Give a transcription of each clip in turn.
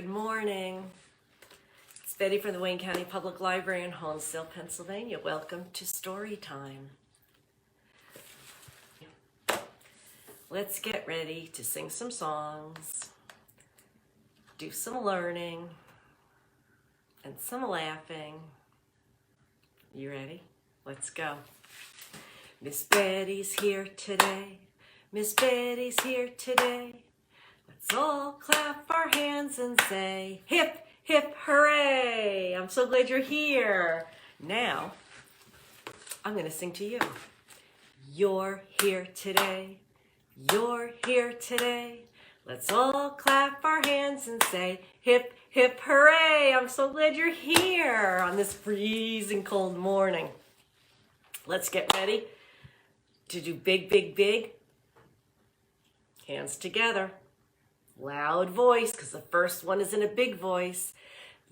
Good morning. It's Betty from the Wayne County Public Library in Holmesdale, Pennsylvania. Welcome to Story Time. Let's get ready to sing some songs, do some learning, and some laughing. You ready? Let's go. Miss Betty's here today. Miss Betty's here today. Let's all clap our hands and say, hip, hip, hooray! I'm so glad you're here. Now, I'm going to sing to you. You're here today. You're here today. Let's all clap our hands and say, hip, hip, hooray! I'm so glad you're here on this freezing cold morning. Let's get ready to do big, big, big. Hands together. Loud voice, because the first one is in a big voice.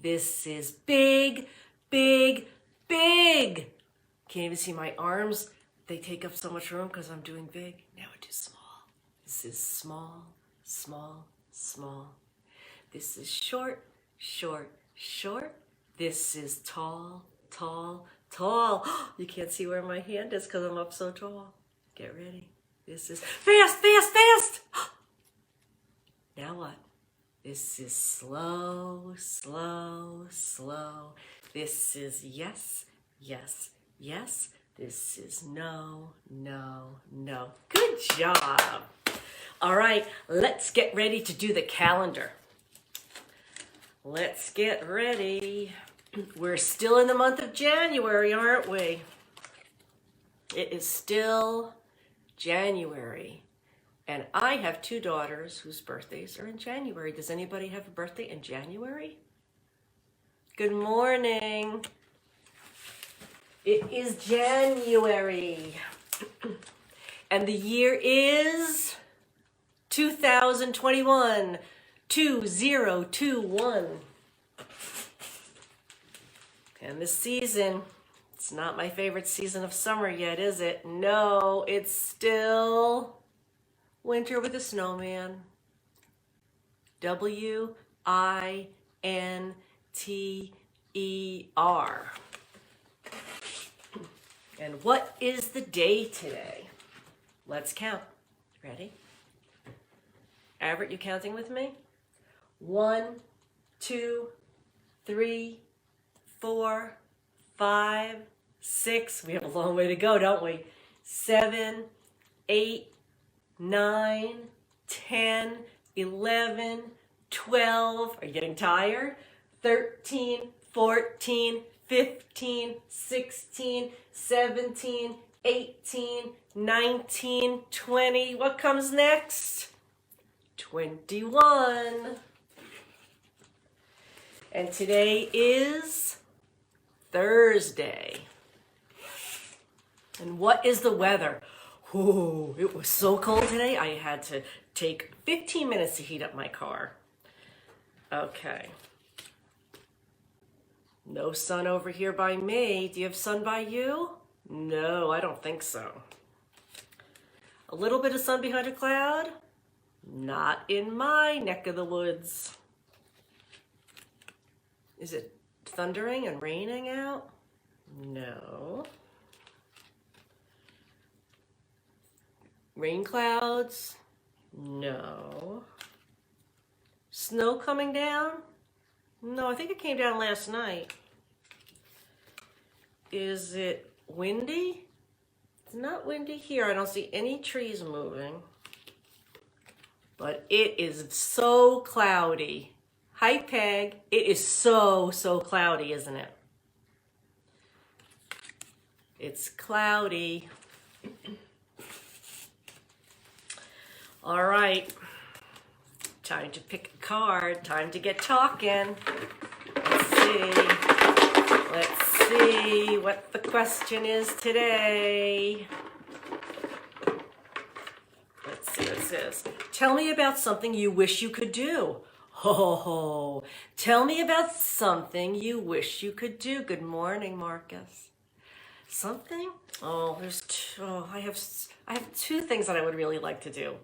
This is big, big, big. Can't even see my arms. They take up so much room because I'm doing big. Now I do small. This is small, small, small. This is short, short, short. This is tall, tall, tall. You can't see where my hand is because I'm up so tall. Get ready. This is fast, fast, fast. Now what? This is slow, slow, slow. This is yes, yes, yes. This is no, no, no. Good job. All right, let's get ready to do the calendar. Let's get ready. We're still in the month of January, aren't we? It is still January. And I have two daughters whose birthdays are in January. Does anybody have a birthday in January? Good morning. It is January. And the year is 2021. 2021. And this season, it's not my favorite season of summer yet, is it? No, it's still winter with a snowman. W-I-N-T-E-R. And what is the day today? Let's count. Ready? Everett, you counting with me? 1, 2, 3, 4, 5, 6. We have a long way to go, don't we? 7, 8, 9, 10, 11, 12. Are you getting tired? 13, 14, 15, 16, 17, 18, 19, 20. What comes next? 21. And today is Thursday. And what is the weather? Ooh, it was so cold today, I had to take 15 minutes to heat up my car. Okay. No sun over here by me. Do you have sun by you? No, I don't think so. A little bit of sun behind a cloud? Not in my neck of the woods. Is it thundering and raining out? No. Rain clouds? No. Snow coming down? No, I think it came down last night. Is it windy? It's not windy here. I don't see any trees moving. But it is so cloudy. Hi, Peg. It is so, so cloudy, isn't it? It's cloudy. All right, time to pick a card, time to get talking. Let's see what the question is today. Let's see what it says. Tell me about something you wish you could do. Ho, tell me about something you wish you could do. Good morning, Marcus. Something? Oh, I have two things that I would really like to do.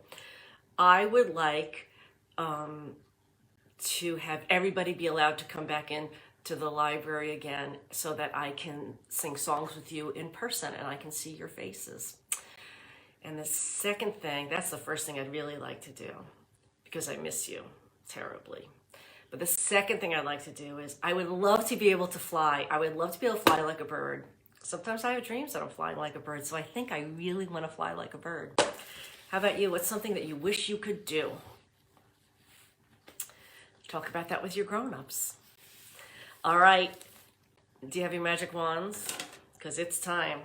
I would like to have everybody be allowed to come back in to the library again so that I can sing songs with you in person and I can see your faces. And the second thing, that's the first thing I'd really like to do because I miss you terribly. But the second thing I'd like to do is I would love to be able to fly. I would love to be able to fly like a bird. Sometimes I have dreams that I'm flying like a bird, so I think I really want to fly like a bird. How about you? What's something that you wish you could do? Talk about that with your grown-ups. All right. Do you have your magic wands? Because it's time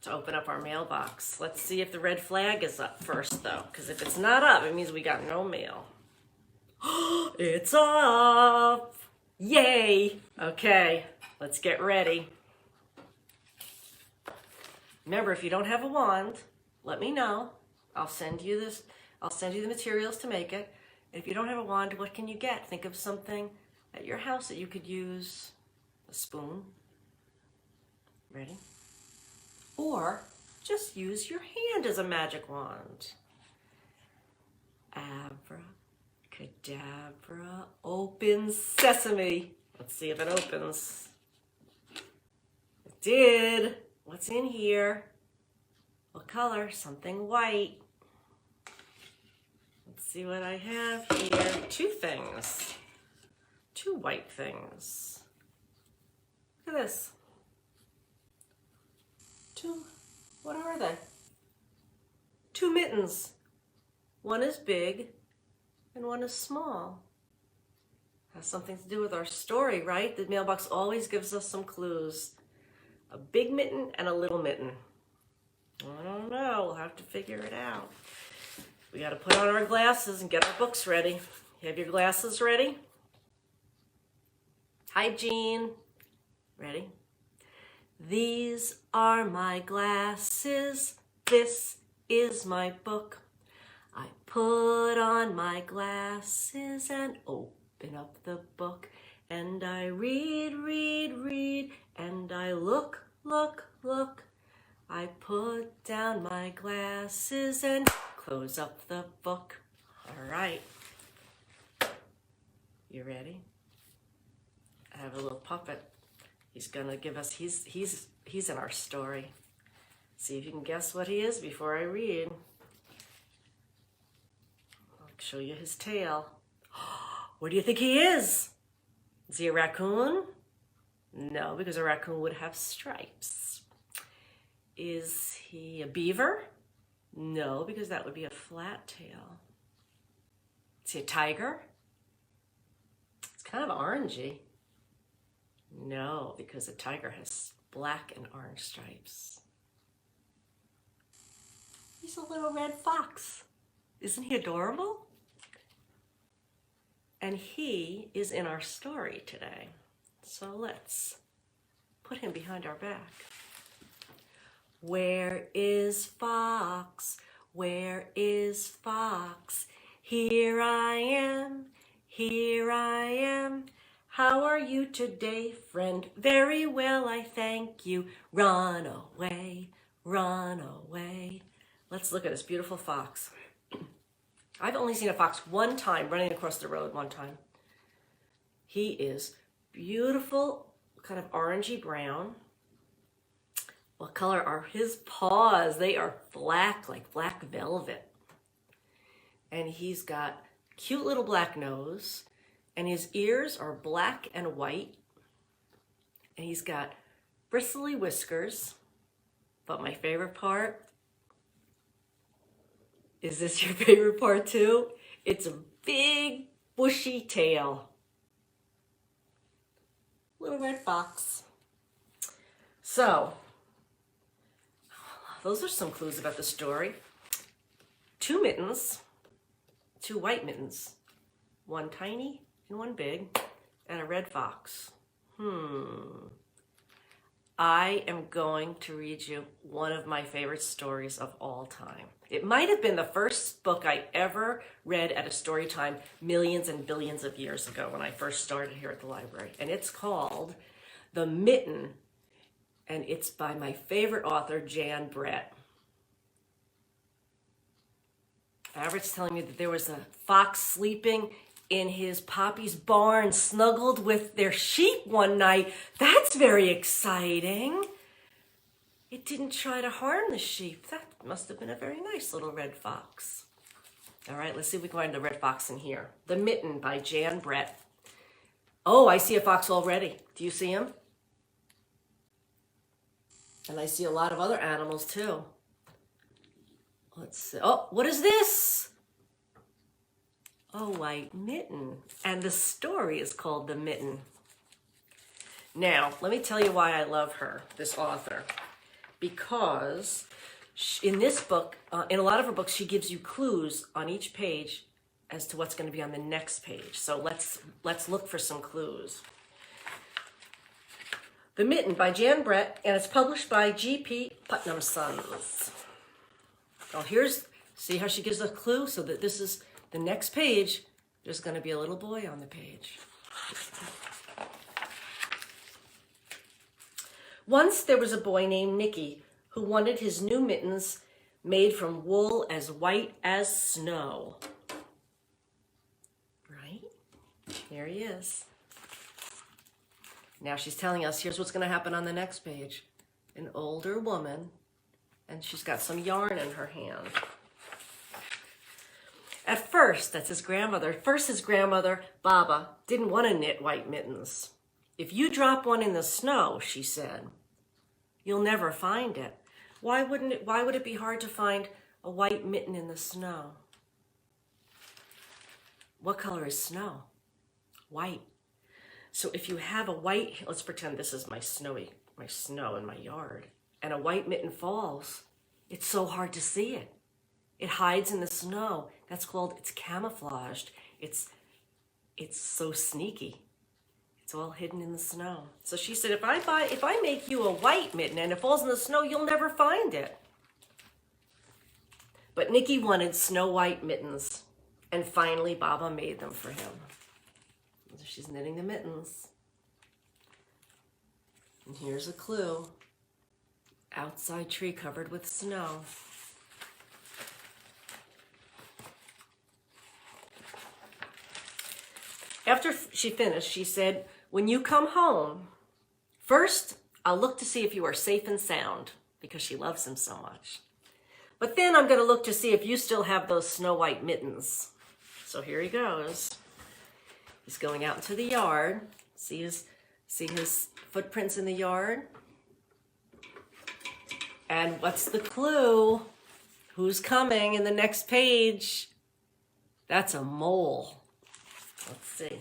to open up our mailbox. Let's see if the red flag is up first, though. Because if it's not up, it means we got no mail. It's up! Yay! Okay, let's get ready. Remember, if you don't have a wand, let me know. I'll send you this. I'll send you the materials to make it. If you don't have a wand, what can you get? Think of something at your house that you could use. A spoon. Ready? Or just use your hand as a magic wand. Abracadabra, open sesame. Let's see if it opens. It did. What's in here? What color? Something white. Let's see what I have here. Two things. Two white things. Look at this. What are they? Two mittens. One is big and one is small. Has something to do with our story, right? The mailbox always gives us some clues. A big mitten and a little mitten. I don't know. We'll have to figure it out. We got to put on our glasses and get our books ready. You have your glasses ready? Hi, Jean. Ready? These are my glasses. This is my book. I put on my glasses and open up the book. And I read, read, read. And I look, look, look. I put down my glasses and close up the book. All right. You ready? I have a little puppet. He's gonna give us, he's in our story. See if you can guess what he is before I read. I'll show you his tail. What do you think he is? Is he a raccoon? No, because a raccoon would have stripes. Is he a beaver? No, because that would be a flat tail. Is he a tiger? It's kind of orangey. No, because a tiger has black and orange stripes. He's a little red fox. Isn't he adorable? And he is in our story today. So let's put him behind our back. Where is Fox? Where is Fox? Here I am, here I am. How are you today, friend? Very well, I thank you. Run away, run away. Let's look at this beautiful fox. I've only seen a fox one time, running across the road one time. He is beautiful, kind of orangey brown. What color are his paws? They are black, like black velvet. And he's got cute little black nose. And his ears are black and white. And he's got bristly whiskers. But my favorite part, is this your favorite part too? It's a big bushy tail. Little red fox. So, those are some clues about the story. Two mittens, two white mittens, one tiny and one big, and a red fox. I am going to read you one of my favorite stories of all time. It might have been the first book I ever read at a story time millions and billions of years ago when I first started here at the library. And it's called The Mitten, and it's by my favorite author, Jan Brett. Everett's telling me that there was a fox sleeping in his Poppy's barn, snuggled with their sheep one night. That's very exciting. It didn't try to harm the sheep. That must have been a very nice little red fox. All right, let's see if we can find the red fox in here. The Mitten by Jan Brett. Oh, I see a fox already. Do you see him? And I see a lot of other animals too. Let's see. Oh, what is this? A white mitten. And the story is called The Mitten. Now, let me tell you why I love her, this author. Because in this book, in a lot of her books, she gives you clues on each page as to what's going to be on the next page. So let's look for some clues. The Mitten by Jan Brett, and it's published by G.P. Putnam Sons. Oh, see how she gives a clue? So that this is the next page. There's going to be a little boy on the page. Once there was a boy named Nicky who wanted his new mittens made from wool as white as snow. Right? Here he is. Now she's telling us, here's what's going to happen on the next page. An older woman, and she's got some yarn in her hand. At first, that's his grandmother. First, his grandmother, Baba, didn't want to knit white mittens. If you drop one in the snow, she said, you'll never find it. Why would it be hard to find a white mitten in the snow? What color is snow? White. So if you have a white, let's pretend this is my snow in my yard, and a white mitten falls, it's so hard to see it. It hides in the snow. That's called, it's camouflaged. It's so sneaky. It's all hidden in the snow. So she said, if I make you a white mitten and it falls in the snow, you'll never find it. But Nicky wanted snow white mittens, and finally Baba made them for him. She's knitting the mittens. And here's a clue. Outside tree covered with snow. After she finished, she said, when you come home, first I'll look to see if you are safe and sound, because she loves him so much. But then I'm going to look to see if you still have those snow white mittens. So here he goes. He's going out into the yard. See his footprints in the yard? And what's the clue? Who's coming in the next page? That's a mole. Let's see.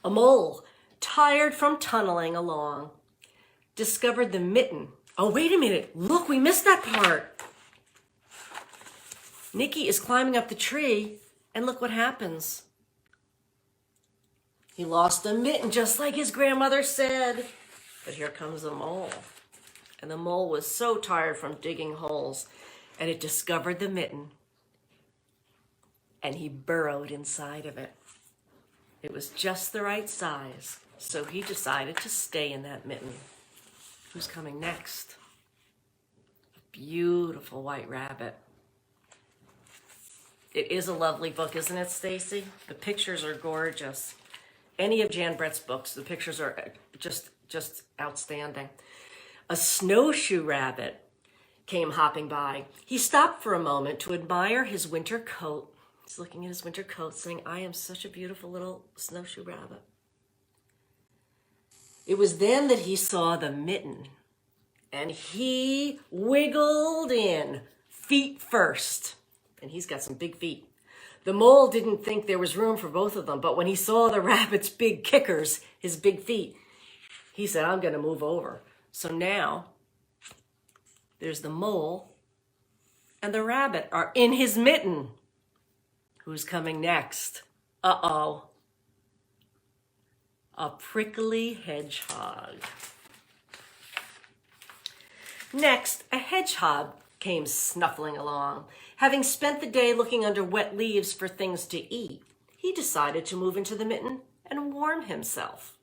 A mole, tired from tunneling along, discovered the mitten. Oh, wait a minute. Look, we missed that part. Nicky is climbing up the tree, and look what happens. He lost the mitten, just like his grandmother said. But here comes the mole. And the mole was so tired from digging holes, and it discovered the mitten. And he burrowed inside of it. It was just the right size, so he decided to stay in that mitten. Who's coming next? A beautiful white rabbit. It is a lovely book, isn't it, Stacy? The pictures are gorgeous. Any of Jan Brett's books, the pictures are just outstanding. A snowshoe rabbit came hopping by. He stopped for a moment to admire his winter coat. He's looking at his winter coat saying, I am such a beautiful little snowshoe rabbit. It was then that he saw the mitten, and he wiggled in, feet first. And he's got some big feet. The mole didn't think there was room for both of them, but when he saw the rabbit's big kickers, his big feet, he said, I'm going to move over. So now, there's the mole and the rabbit are in his mitten. Who's coming next? Uh-oh. A prickly hedgehog. Next, a hedgehog came snuffling along. Having spent the day looking under wet leaves for things to eat, he decided to move into the mitten and warm himself.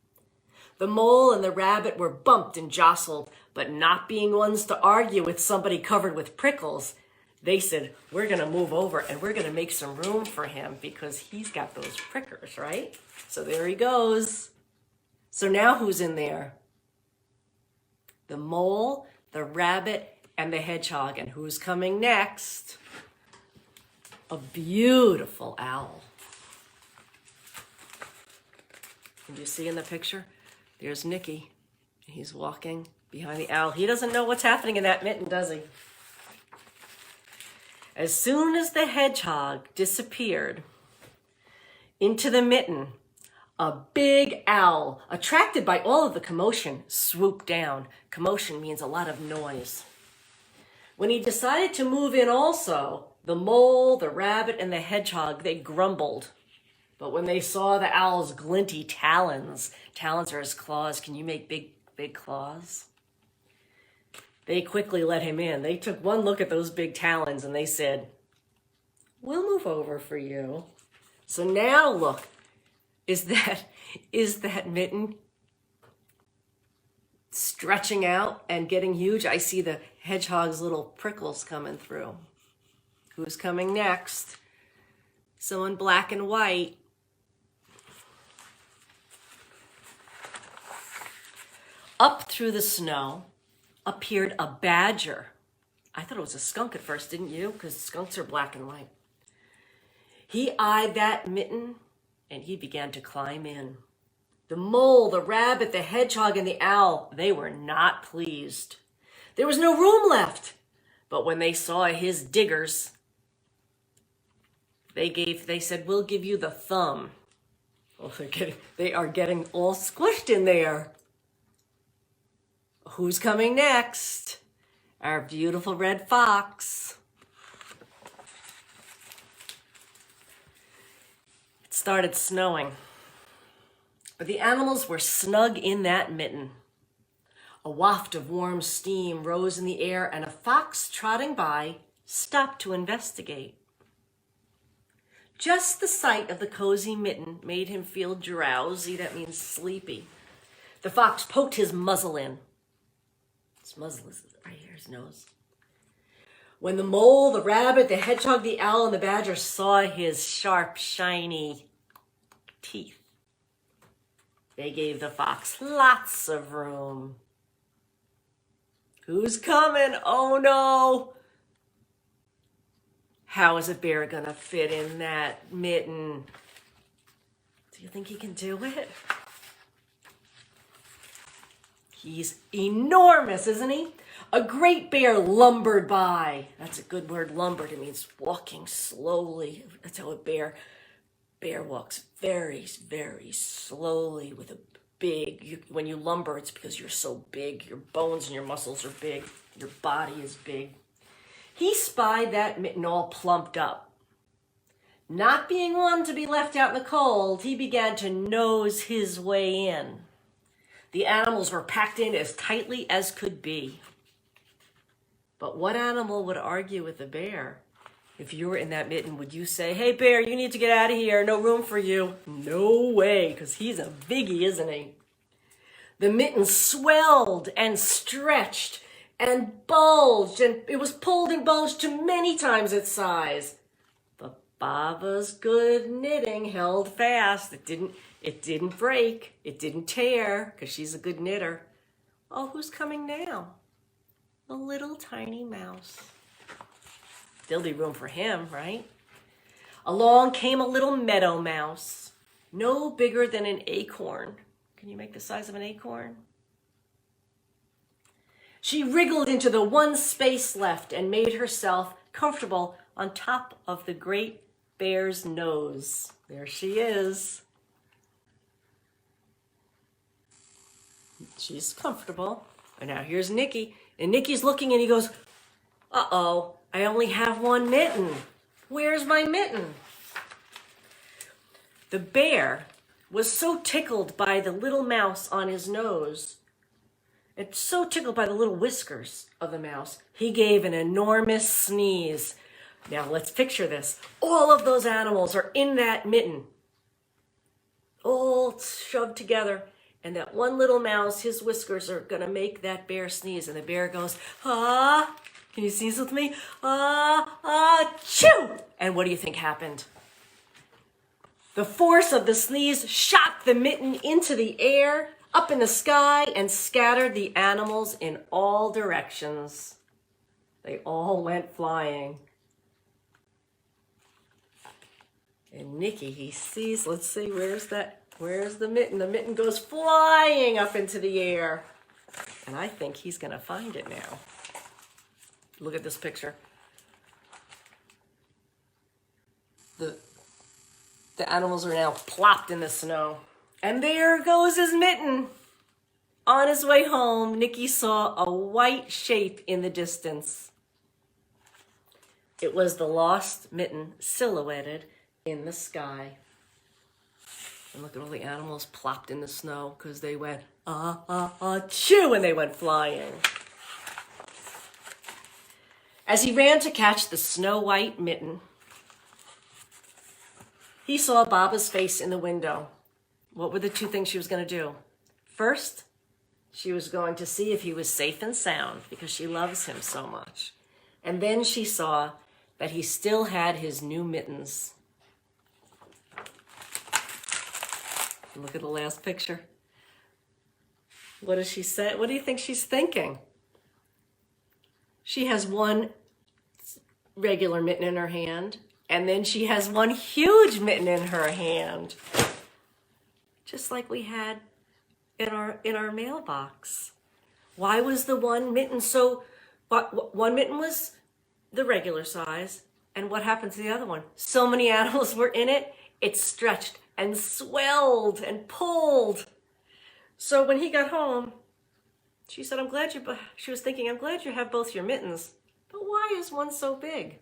The mole and the rabbit were bumped and jostled, but not being ones to argue with somebody covered with prickles, they said, we're going to move over and we're going to make some room for him because he's got those prickers, right? So there he goes. So now who's in there? The mole, the rabbit, and the hedgehog. And who's coming next? A beautiful owl. Can you see in the picture? There's Nicky. He's walking behind the owl. He doesn't know what's happening in that mitten, does he? As soon as the hedgehog disappeared into the mitten, a big owl, attracted by all of the commotion, swooped down. Commotion means a lot of noise. When he decided to move in also, the mole, the rabbit, and the hedgehog, they grumbled. But when they saw the owl's glinty talons are his claws. Can you make big claws? They quickly let him in. They took one look at those big talons and they said, we'll move over for you. So now look, is that mitten stretching out and getting huge? I see the hedgehog's little prickles coming through. Who's coming next? Someone black and white. Up through the snow appeared a badger. I thought it was a skunk at first, didn't you? Because skunks are black and white. He eyed that mitten and he began to climb in. The mole, the rabbit, the hedgehog, and the owl, they were not pleased. There was no room left. But when they saw his diggers, they said, we'll give you the thumb. Well, they are getting all squished in there. Who's coming next? Our beautiful red fox. It started snowing, but the animals were snug in that mitten. A waft of warm steam rose in the air, and a fox trotting by stopped to investigate. Just the sight of the cozy mitten made him feel drowsy. That means sleepy. The fox poked his muzzle in. His muzzle is right here, his nose. When the mole, the rabbit, the hedgehog, the owl, and the badger saw his sharp, shiny teeth, they gave the fox lots of room. Who's coming? Oh no! How is a bear gonna fit in that mitten? Do you think he can do it? He's enormous, isn't he? A great bear lumbered by. That's a good word, lumbered. It means walking slowly. That's how a bear walks very, very slowly with a big, when you lumber, it's because you're so big. Your bones and your muscles are big. Your body is big. He spied that mitten all plumped up. Not being one to be left out in the cold, he began to nose his way in. The animals were packed in as tightly as could be. But what animal would argue with a bear? If you were in that mitten, would you say, hey bear, you need to get out of here, no room for you? No way, because he's a biggie, isn't he? The mitten swelled and stretched and bulged, and it was pulled and bulged to many times its size. But Baba's good knitting held fast. It didn't break. It didn't tear, because she's a good knitter. Oh, who's coming now? A little tiny mouse. There'll be room for him, right? Along came a little meadow mouse, no bigger than an acorn. Can you make the size of an acorn? She wriggled into the one space left and made herself comfortable on top of the great bear's nose. There she is. She's comfortable. And now here's Nicky. And Nicky's looking and he goes, uh-oh, I only have one mitten. Where's my mitten? The bear was so tickled by the little mouse on his nose, and so tickled by the little whiskers of the mouse, he gave an enormous sneeze. Now let's picture this. All of those animals are in that mitten, all shoved together. And that one little mouse, his whiskers are going to make that bear sneeze. And the bear goes, ah. Can you sneeze with me? Chew! And what do you think happened? The force of the sneeze shot the mitten into the air, up in the sky, and scattered the animals in all directions. They all went flying. And Nicky, he sees, let's see, where's the mitten? The mitten goes flying up into the air. And I think he's going to find it now. Look at this picture. The animals are now plopped in the snow. And there goes his mitten. On his way home, Nicky saw a white shape in the distance. It was the lost mitten silhouetted in the sky. And look at all the animals plopped in the snow because they went, chew, and they went flying. As he ran to catch the snow-white mitten, he saw Baba's face in the window. What were the two things she was going to do? First, she was going to see if he was safe and sound because she loves him so much. And then she saw that he still had his new mittens. Look at the last picture. What does she say? What do you think she's thinking? She has one regular mitten in her hand, and then she has one huge mitten in her hand. Just like we had in our mailbox. Why was the one mitten so... One mitten was the regular size, and what happened to the other one? So many animals were in it, it stretched and swelled and pulled. So when he got home, she said, she was thinking, I'm glad you have both your mittens, but why is one so big?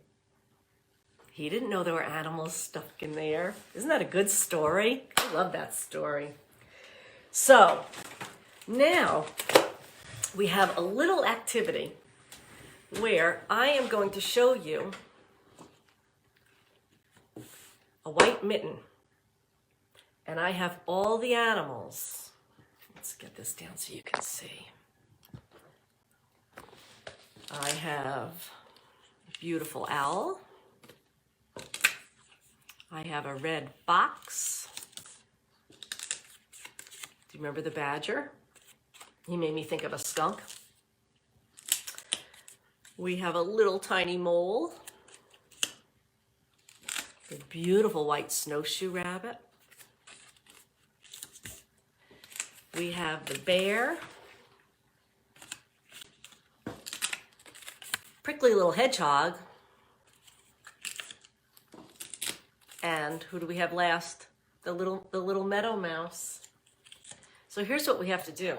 He didn't know there were animals stuck in there. Isn't that a good story? I love that story. So now we have a little activity where I am going to show you a white mitten. And I have all the animals. Let's get this down so you can see. I have a beautiful owl. I have a red fox. Do you remember the badger? He made me think of a skunk. We have a little tiny mole. A beautiful white snowshoe rabbit. We have the bear. Prickly little hedgehog. And who do we have last? The little meadow mouse. So here's what we have to do.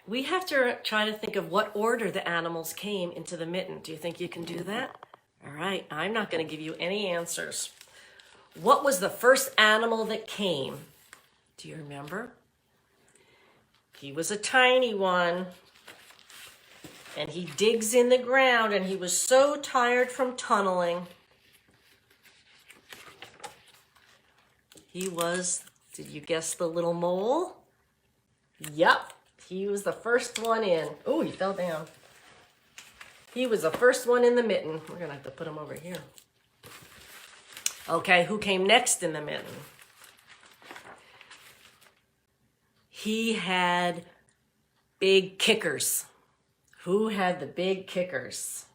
We have to try to think of what order the animals came into the mitten. Do you think you can do that? All right, I'm not going to give you any answers. What was the first animal that came? Do you remember? He was a tiny one. And he digs in the ground, and he was so tired from tunneling. He was, did you guess the little mole? Yup, he was the first one in. Oh, he fell down. He was the first one in the mitten. We're going to have to put him over here. Okay, who came next in the mitten? He had big kickers. Who had the big kickers?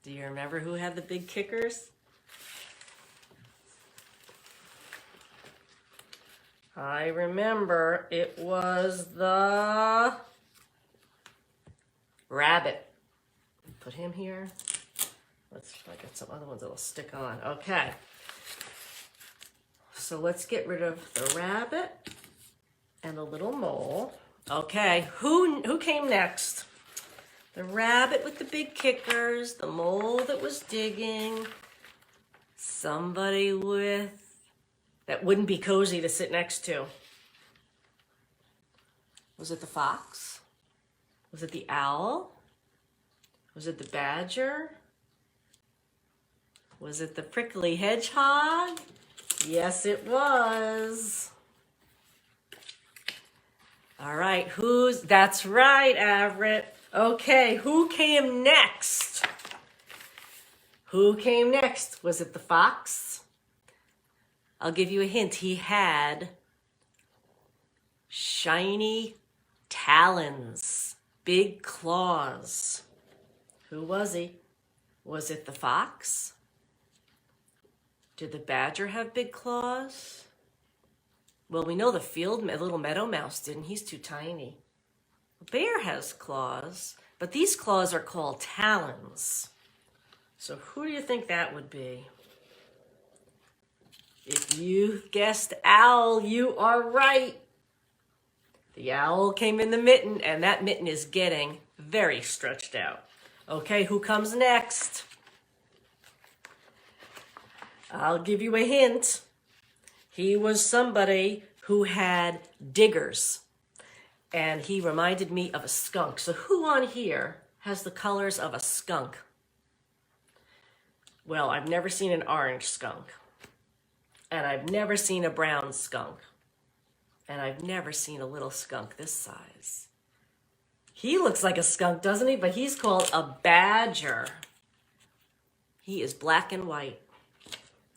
Do you remember who had the big kickers? I remember it was the rabbit. Put him here. Let's try to get some other ones that'll stick on. Okay. So let's get rid of the rabbit and the little mole. Okay, who came next? The rabbit with the big kickers, the mole that was digging, somebody that wouldn't be cozy to sit next to. Was it the fox? Was it the owl? Was it the badger? Was it the prickly hedgehog? Yes, it was. All right, that's right, Everett. Okay, who came next? Who came next? Was it the fox? I'll give you a hint. He had shiny talons, big claws. Who was he? Was it the fox? Did the badger have big claws? Well, we know the little meadow mouse didn't. He's too tiny. The bear has claws, but these claws are called talons. So who do you think that would be? If you guessed owl, you are right. The owl came in the mitten, and that mitten is getting very stretched out. Okay, who comes next? I'll give you a hint. He was somebody who had diggers, and he reminded me of a skunk. So who on here has the colors of a skunk? Well, I've never seen an orange skunk, and I've never seen a brown skunk, and I've never seen a little skunk this size. He looks like a skunk, doesn't he? But he's called a badger. He is black and white.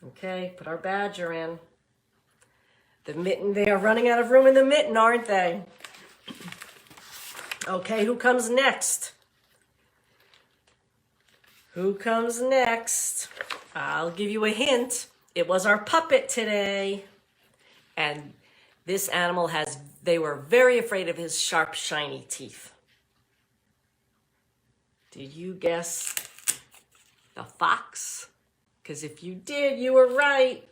Okay, put our badger in. The mitten, they are running out of room in the mitten, aren't they? Okay, who comes next? Who comes next? I'll give you a hint. It was our puppet today. And this animal they were very afraid of his sharp, shiny teeth. Did you guess the fox? Because if you did, you were right.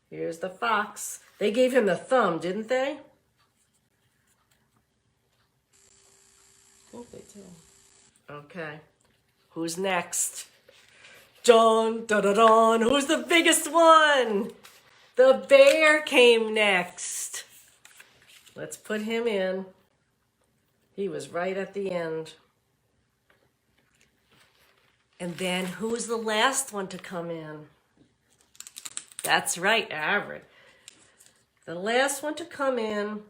Here's the fox. They gave him the thumb, didn't they? I think they did. Okay. Who's next? Dun, dun, dun, dun. Who's the biggest one? The bear came next. Let's put him in. He was right at the end. And then who was the last one to come in? That's right, Everett. The last one to come in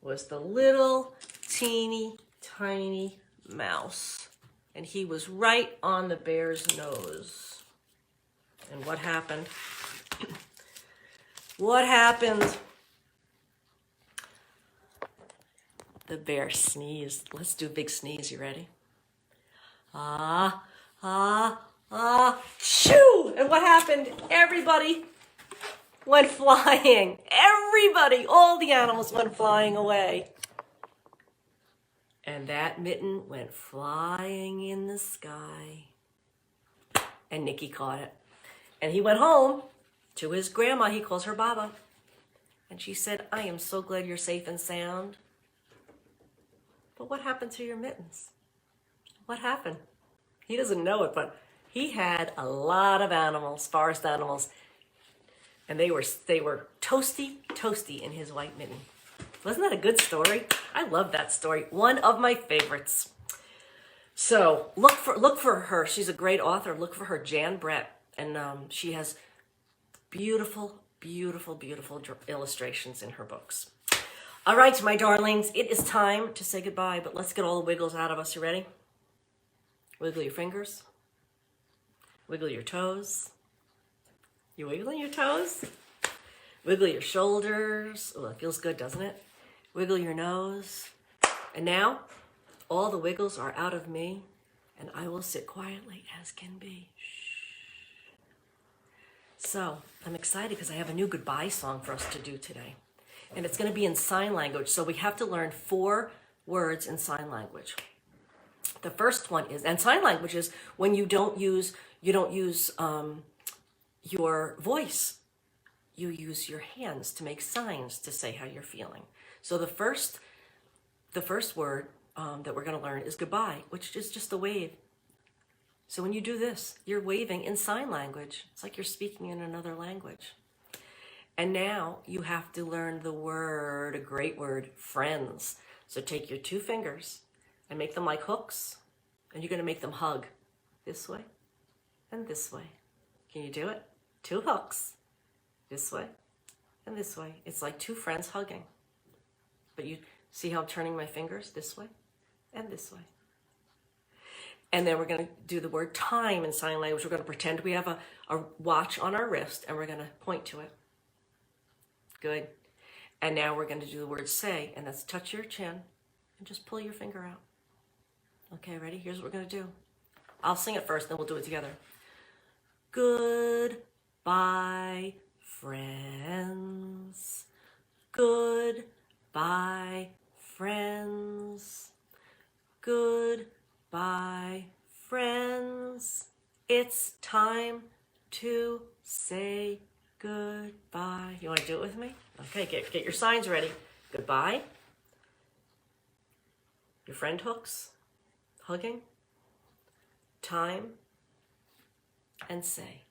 was the little teeny tiny mouse. And he was right on the bear's nose. And what happened? What happened? The bear sneezed. Let's do a big sneeze. You ready? Shoo! And what happened? Everybody went flying. Everybody, all the animals went flying away. And that mitten went flying in the sky. And Nicky caught it. And he went home to his grandma. He calls her Baba. And she said, I am so glad you're safe and sound. But what happened to your mittens? What happened? He doesn't know it, but he had a lot of animals, forest animals, and they were toasty in his white mitten. Wasn't that a good story? I love that story. One of my favorites. So look for her. She's a great author. Look for her, Jan Brett, and she has beautiful, beautiful, beautiful illustrations in her books. All right, my darlings, it is time to say goodbye, but let's get all the wiggles out of us. You ready? Wiggle your fingers. Wiggle your toes. You wiggling your toes? Wiggle your shoulders. Oh, it feels good, doesn't it? Wiggle your nose. And now, all the wiggles are out of me, and I will sit quietly as can be. Shh. So, I'm excited because I have a new goodbye song for us to do today. And it's going to be in sign language, so we have to learn 4 words in sign language. The first one is, and sign language is when you don't use your voice. You use your hands to make signs to say how you're feeling. So the first word that we're going to learn is goodbye, which is just a wave. So when you do this, you're waving in sign language. It's like you're speaking in another language. And now you have to learn the word, a great word, friends. So take your 2 fingers and make them like hooks, and you're going to make them hug this way and this way. Can you do it? 2 hooks, this way and this way. It's like 2 friends hugging. But you See how I'm turning my fingers this way and this way. And then we're going to do the word time in sign language. We're going to pretend we have a watch on our wrist, and we're going to point to it. Good. And now we're going to do the word say, and that's touch your chin and just pull your finger out. Okay, ready? Here's what we're going to do. I'll sing it first, then we'll do it together. Goodbye, friends. Goodbye, friends. Goodbye, friends. It's time to say goodbye. You want to do it with me? Okay, get your signs ready. Goodbye. Your friend hooks. Hugging. Time. And say.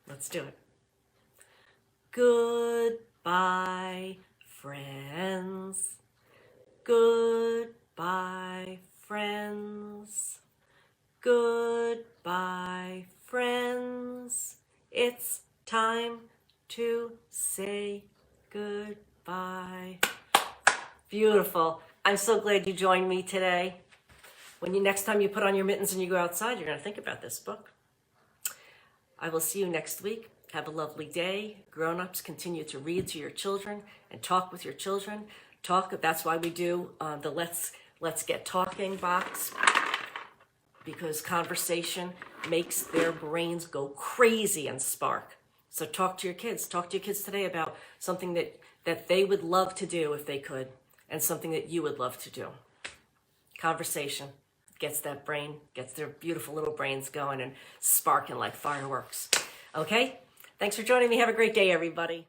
Let's do it. Goodbye, friends. Goodbye, friends. Goodbye, friends. It's time to say goodbye. Beautiful. I'm so glad you joined me today. Next time you put on your mittens and you go outside, you're going to think about this book. I will see you next week. Have a lovely day. Grown-ups, continue to read to your children and talk with your children. That's why we do the Let's Get Talking box, because conversation makes their brains go crazy and spark. So talk to your kids. Talk to your kids today about something that they would love to do if they could, and something that you would love to do. Conversation gets their beautiful little brains going and sparking like fireworks. Okay? Thanks for joining me. Have a great day, everybody.